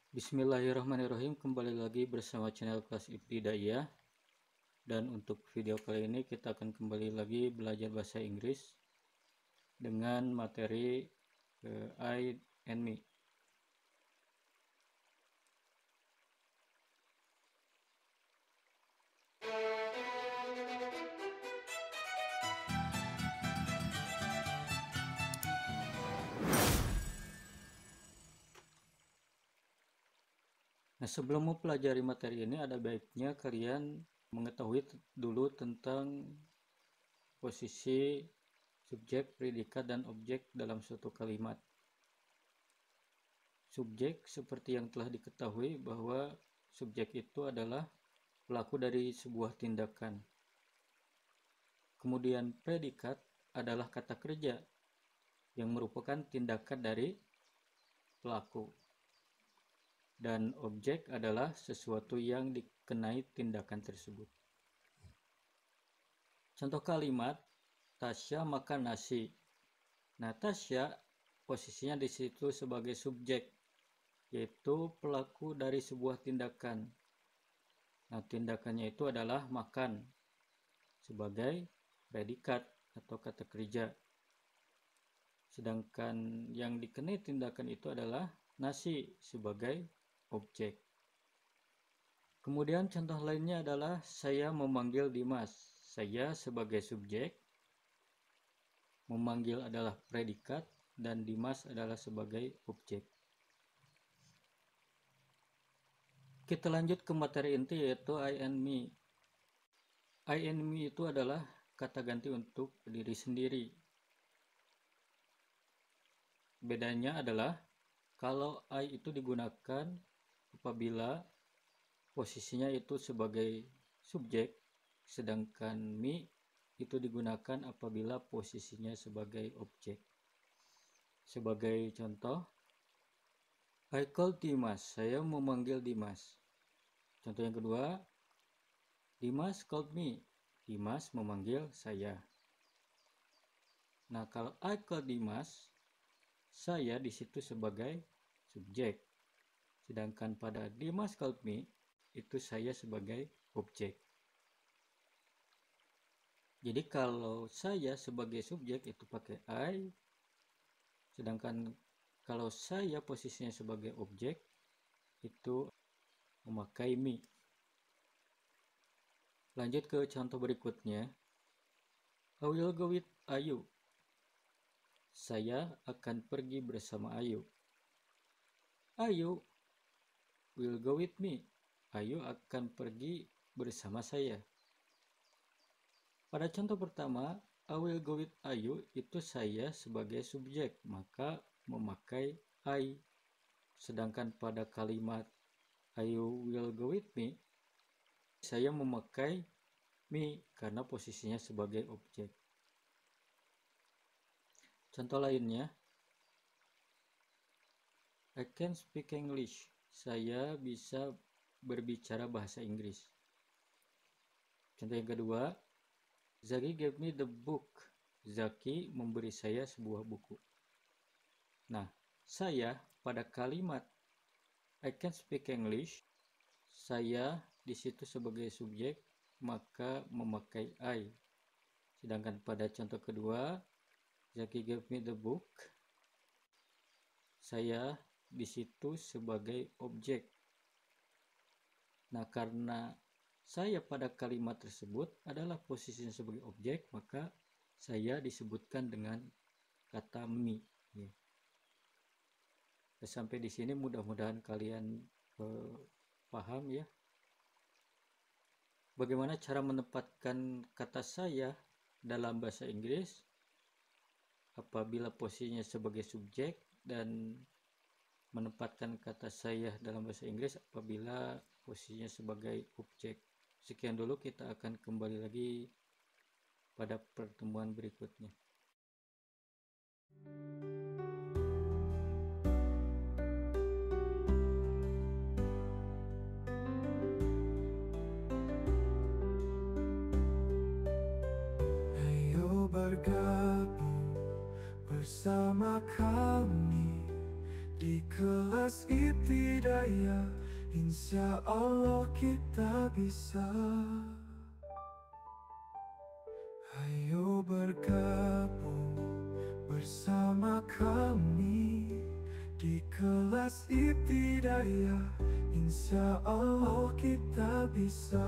Bismillahirrahmanirrahim, kembali lagi bersama channel kelas Ibtidaiyah. Dan untuk video kali ini kita akan kembali lagi belajar bahasa Inggris dengan materi I and Me. Nah, sebelum mempelajari materi ini, ada baiknya kalian mengetahui dulu tentang posisi subjek, predikat, dan objek dalam suatu kalimat. Subjek seperti yang telah diketahui bahwa subjek itu adalah pelaku dari sebuah tindakan. Kemudian predikat adalah kata kerja yang merupakan tindakan dari pelaku. Dan objek adalah sesuatu yang dikenai tindakan tersebut. Contoh kalimat, Tasya makan nasi. Nah, Tasya posisinya di situ sebagai subjek, yaitu pelaku dari sebuah tindakan. Nah, tindakannya itu adalah makan sebagai predikat atau kata kerja. Sedangkan yang dikenai tindakan itu adalah nasi sebagai objek. Kemudian contoh lainnya adalah saya memanggil Dimas. Saya sebagai subjek, memanggil adalah predikat, dan Dimas adalah sebagai objek. Kita lanjut ke materi inti, yaitu I and me. I and me itu adalah kata ganti untuk diri sendiri. Bedanya adalah kalau I itu digunakan apabila posisinya itu sebagai subjek, sedangkan me itu digunakan apabila posisinya sebagai objek. Sebagai contoh, I called Dimas, saya memanggil Dimas. Contoh yang kedua, Dimas called me, Dimas memanggil saya. Nah, kalau I called Dimas, saya di situ sebagai subjek. Sedangkan pada Dimas called me, itu saya sebagai objek. Jadi kalau saya sebagai subjek itu pakai I, sedangkan kalau saya posisinya sebagai objek itu memakai me. Lanjut ke contoh berikutnya. I will go with Ayu. Saya akan pergi bersama Ayu. Ayu will go with me. Ayu akan pergi bersama saya. Pada contoh pertama, I will go with Ayu itu saya sebagai subjek, maka memakai I. Sedangkan pada kalimat Ayu will go with me, saya memakai me karena posisinya sebagai objek. Contoh lainnya, I can speak English. Saya bisa berbicara bahasa Inggris. Contoh yang kedua, Zaki gave me the book. Zaki memberi saya sebuah buku. Nah, saya pada kalimat I can speak English, saya di situ sebagai subjek, maka memakai I. Sedangkan pada contoh kedua, Zaki gave me the book, saya di situ sebagai objek. Nah, karena saya pada kalimat tersebut adalah posisinya sebagai objek, maka saya disebutkan dengan kata me. Ya. Sampai di sini mudah-mudahan kalian paham ya. Bagaimana cara menempatkan kata saya dalam bahasa Inggris apabila posisinya sebagai subjek, dan menempatkan kata saya dalam bahasa Inggris apabila posisinya sebagai objek. Sekian dulu, kita akan kembali lagi pada pertemuan berikutnya. Ayo bergabung bersama kami di kelas kelas Ibtidaya, insya Allah kita bisa. Ayo bergabung bersama kami di kelas Ibtidaya, insya Allah kita bisa.